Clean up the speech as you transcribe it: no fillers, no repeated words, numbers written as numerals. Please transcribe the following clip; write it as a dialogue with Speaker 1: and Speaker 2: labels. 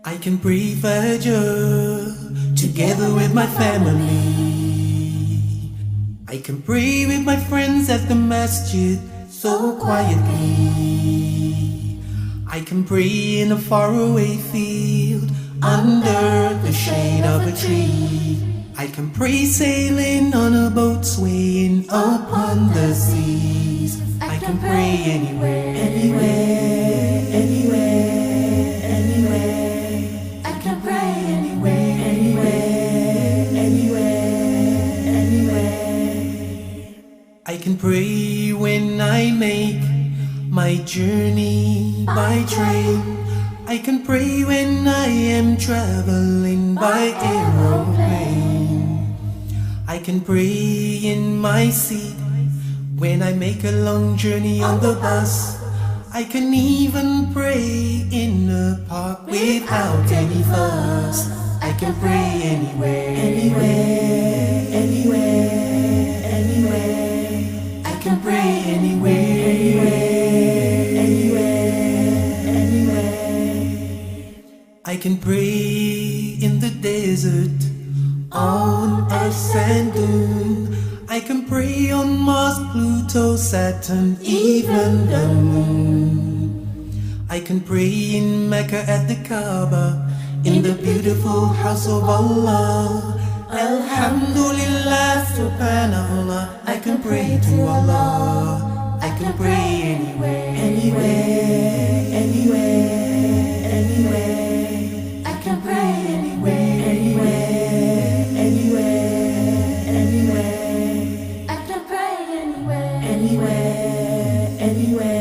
Speaker 1: I can pray Fajr together with my family. I can pray with my friends at the masjid so quietly. I can pray in a faraway field under the shade of a tree. I can pray sailing on a boat swaying upon the seas. I can pray anywhere, anywhere, anywhere, anywhere. I can pray anywhere, anywhere, anywhere, anywhere. I can pray when I make my journey by train. I can pray when I am traveling by aeroplane. I can pray in my seat when I make a long journey on the bus. I can even pray in a park without any fuss. I can pray anywhere, anywhere, anywhere, anywhere. I can pray anywhere, anywhere, anywhere, anywhere. I can pray in the desert, on a sand dune. I can pray on Mars, Pluto, Saturn, even the moon. I can pray in Mecca at the Kaaba, in the beautiful house of Allah. Alhamdulillah, subhanallah. I can pray to Allah. I can pray anywhere, anywhere, anywhere, anywhere. I can pray anywhere, anywhere, anywhere, anywhere. I can pray anywhere, anywhere, anywhere.